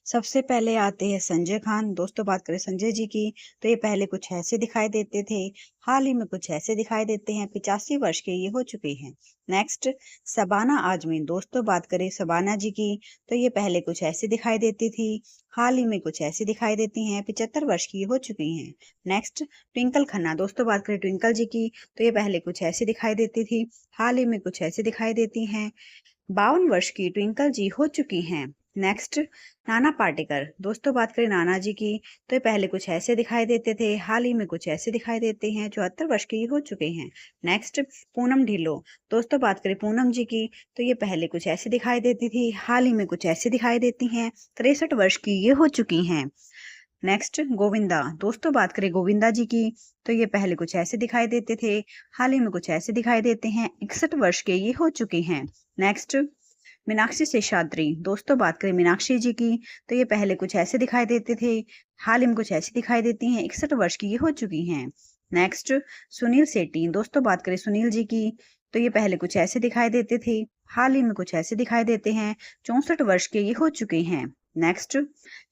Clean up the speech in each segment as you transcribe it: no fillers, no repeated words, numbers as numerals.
सबसे पहले आते हैं संजय खान। दोस्तों बात करें संजय जी की तो ये पहले कुछ ऐसे दिखाई देते थे, हाल ही में कुछ ऐसे दिखाई देते हैं। 85 वर्ष के ये हो चुके हैं। नेक्स्ट, शबाना आजमी। दोस्तों बात करें शबाना जी की तो ये पहले कुछ ऐसे दिखाई देती थी, हाल ही में कुछ ऐसे दिखाई देती हैं। 75 वर्ष की ये हो चुकी हैं। नेक्स्ट, ट्विंकल खन्ना। दोस्तों बात करें ट्विंकल जी की तो ये पहले कुछ ऐसे दिखाई देती थी, हाल ही में कुछ ऐसे दिखाई देती हैं। 52 वर्ष की ट्विंकल जी हो चुकी हैं। नेक्स्ट, नाना पाटेकर। दोस्तों बात करें नाना जी की तो ये पहले कुछ ऐसे दिखाई देते थे, हाल ही में कुछ ऐसे दिखाई देते हैं। 74 वर्ष के हो चुके हैं। नेक्स्ट, पूनम ढिल्लो। दोस्तों बात करें पूनम जी की तो ये पहले कुछ ऐसे दिखाई देती थी, हाल ही में कुछ ऐसे दिखाई देती हैं। 63 वर्ष की ये हो चुकी हैं। नेक्स्ट, गोविंदा। दोस्तों बात करें गोविंदा जी की तो ये पहले कुछ ऐसे दिखाई देते थे, हाल ही में कुछ ऐसे दिखाई देते हैं। 61 वर्ष के ये हो चुके हैं। नेक्स्ट, मीनाक्षी शेषाद्री। दोस्तों बात करें मीनाक्षी जी की तो ये पहले कुछ ऐसे दिखाई देते थे, हाल ही में कुछ ऐसे दिखाई देती हैं। 61 वर्ष की ये हो चुकी हैं। नेक्स्ट, सुनील सेठी। दोस्तों बात करें सुनील जी की तो ये पहले कुछ ऐसे दिखाई देते थे, हाल ही में कुछ ऐसे दिखाई देते हैं। 64 वर्ष के ये हो चुके हैं। नेक्स्ट,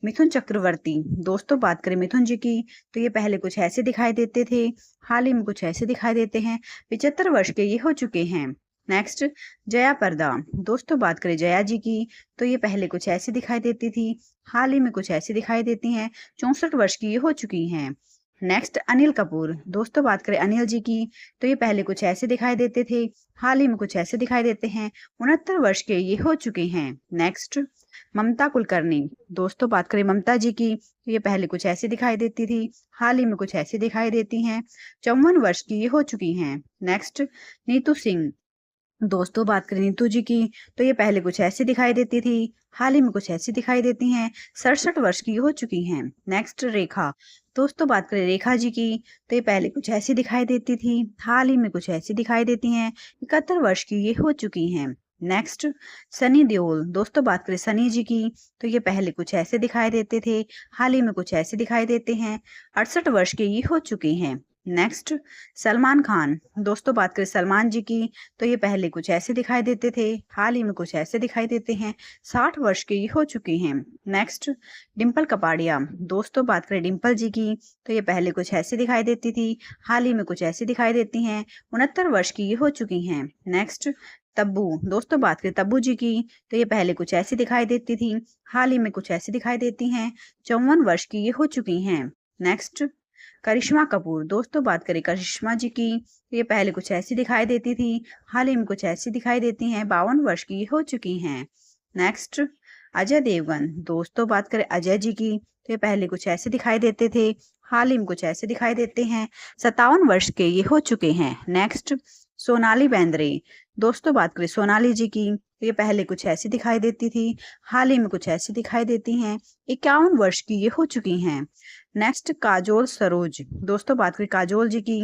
मिथुन चक्रवर्ती। दोस्तों बात करें मिथुन जी की तो ये पहले कुछ ऐसे दिखाई देते थे, हाल ही में कुछ ऐसे दिखाई देते हैं। 75 वर्ष के ये हो चुके हैं। नेक्स्ट, जया प्रदा। दोस्तों बात करें जया जी की तो ये पहले कुछ ऐसे दिखाई देती थी, हाल ही में कुछ ऐसे दिखाई देती हैं। 64 वर्ष की ये हो चुकी हैं। नेक्स्ट, अनिल कपूर। दोस्तों बात करें अनिल जी की तो ये पहले कुछ ऐसे दिखाई देते थे, हाल ही में कुछ ऐसे दिखाई देते हैं। 69 वर्ष के ये हो चुके हैं। नेक्स्ट, ममता कुलकर्णी। दोस्तों बात करें ममता जी की तो ये पहले कुछ ऐसे दिखाई देती थी, हाल ही में कुछ ऐसे दिखाई देती हैं। 54 वर्ष की ये हो चुकी हैं। नेक्स्ट, नीतू सिंह। दोस्तों बात करें नीतू जी की तो ये पहले कुछ ऐसे दिखाई देती थी, हाल ही में कुछ ऐसी दिखाई देती हैं। 67 वर्ष की हो चुकी हैं। नेक्स्ट, रेखा। दोस्तों बात करें रेखा जी की तो ये पहले कुछ ऐसी दिखाई देती थी, हाल ही में कुछ ऐसी दिखाई देती हैं। 71 वर्ष की ये हो चुकी हैं। नेक्स्ट, सनी देओल। दोस्तों बात करें सनी जी की तो ये पहले कुछ ऐसे दिखाई देते थे, हाल ही में कुछ ऐसे दिखाई देते हैं। 68 वर्ष के ये हो चुके हैं। नेक्स्ट, सलमान खान। दोस्तों बात करें सलमान जी की तो ये पहले कुछ ऐसे दिखाई देते थे, हाल ही में कुछ ऐसे दिखाई देते हैं। 60 वर्ष के ये हो चुके हैं। नेक्स्ट, डिम्पल कपाड़िया। दोस्तों बात करें डिम्पल जी की तो ये पहले कुछ ऐसे दिखाई देती थी, हाल ही में कुछ ऐसे दिखाई देती हैं। 69 वर्ष की ये हो चुकी हैं। नेक्स्ट, तब्बू। दोस्तों बात करें तब्बू जी की तो ये पहले कुछ ऐसे दिखाई देती थी, हाल ही में कुछ ऐसे दिखाई देती हैं। 54 वर्ष की ये हो चुकी हैं। नेक्स्ट, करिश्मा कपूर। दोस्तों बात करें करिश्मा जी की तो ये पहले कुछ ऐसी दिखाई देती थी, हाल ही में कुछ ऐसी दिखाई देती हैं। 52 वर्ष की हो चुकी हैं। नेक्स्ट, अजय देवगन। दोस्तों बात करें अजय जी की तो ये पहले कुछ ऐसे दिखाई देते थे, हाल ही में कुछ ऐसे दिखाई देते हैं। 57 वर्ष के ये हो चुके हैं। नेक्स्ट, सोनाली बेंद्रे। दोस्तों बात करें सोनाली जी की तो ये पहले कुछ ऐसी दिखाई देती थी, हाल ही में कुछ ऐसी दिखाई देती हैं। 51 वर्ष की ये हो चुकी हैं। नेक्स्ट, काजोल सरोज। दोस्तों बात करें काजोल जी की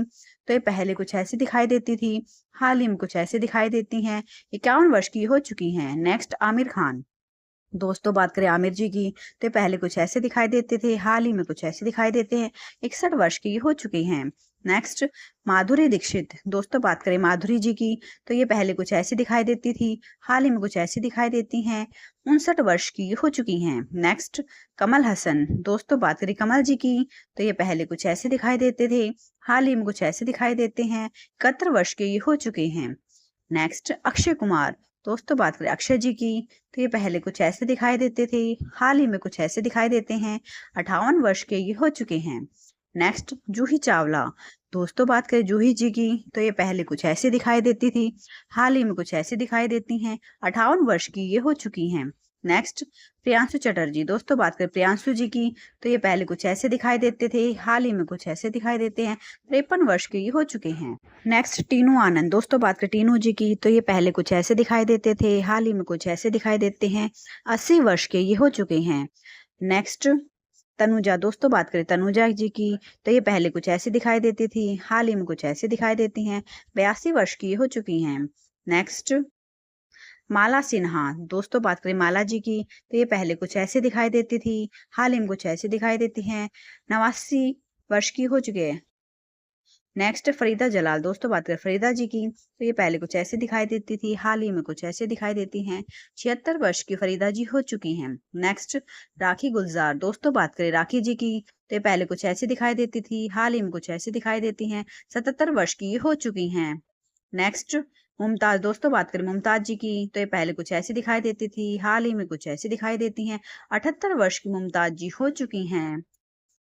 तो ये पहले कुछ ऐसी दिखाई देती थी, हाल ही में कुछ ऐसे दिखाई देती हैं। 51 वर्ष की हो चुकी हैं। नेक्स्ट, आमिर खान। दोस्तों बात करें आमिर जी की तो ये पहले कुछ ऐसे दिखाई देते थे, हाल ही में कुछ ऐसे दिखाई देते हैं। 61 वर्ष की हो चुकी हैं। नेक्स्ट, माधुरी दीक्षित। दोस्तों बात करें माधुरी जी की तो ये पहले कुछ ऐसे दिखाई देती थी, हाल ही में कुछ ऐसे दिखाई देती हैं। 59 वर्ष की हो चुकी हैं। नेक्स्ट, कमल हसन। दोस्तों बात करें कमल जी की तो ये पहले कुछ ऐसे दिखाई देते थे, हाल ही में कुछ ऐसे दिखाई देते हैं। 71 वर्ष के हो चुके हैं। नेक्स्ट, अक्षय कुमार। दोस्तों बात करें अक्षय जी की तो ये पहले कुछ ऐसे दिखाई देते थे, हाल ही में कुछ ऐसे दिखाई देते हैं। 58 वर्ष के ये हो चुके हैं। नेक्स्ट, जूही चावला। दोस्तों बात करें जूही जी की तो ये पहले कुछ ऐसे दिखाई देती थी, हाल ही में कुछ ऐसे दिखाई देती हैं। 58 वर्ष की ये हो चुकी हैं। नेक्स्ट, प्रियांशु चटर्जी। दोस्तों बात करें प्रियांशु जी की तो ये पहले कुछ ऐसे दिखाई देते थे, हाल ही में कुछ ऐसे दिखाई देते हैं। 53 वर्ष के ये हो चुके हैं। नेक्स्ट, टीनू आनंद। दोस्तों बात करें टीनू जी की तो ये पहले कुछ ऐसे दिखाई देते थे, हाल ही में कुछ ऐसे दिखाई देते हैं। 80 वर्ष के ये हो चुके हैं। नेक्स्ट, तनुजा। दोस्तों बात करें तनुजा जी की तो ये पहले कुछ ऐसे दिखाई देती थी, हाल ही में कुछ ऐसे दिखाई देती हैं। 82 वर्ष की हो चुकी हैं। नेक्स्ट, माला सिन्हा। दोस्तों बात करें माला जी की तो ये पहले कुछ ऐसे दिखाई देती थी, हाल ही में कुछ ऐसे दिखाई देती हैं। 89 वर्ष की हो चुके हैं। नेक्स्ट फरीदा जलाल। दोस्तों बात करें फरीदा जी की, तो ये पहले कुछ ऐसे दिखाई देती थी, हाल ही में कुछ ऐसे दिखाई देती हैं। 76 वर्ष की फरीदा जी हो चुकी हैं। नेक्स्ट राखी गुलजार। दोस्तों बात करें राखी जी की, तो ये पहले कुछ ऐसे दिखाई देती थी, हाल ही में कुछ ऐसे दिखाई देती हैं। 77 वर्ष की ये हो चुकी हैं। नेक्स्ट मुमताज। दोस्तों बात करें मुमताज जी की, तो ये पहले कुछ ऐसी दिखाई देती थी, हाल ही में कुछ ऐसी दिखाई देती हैं। 78 वर्ष की मुमताज जी हो चुकी हैं।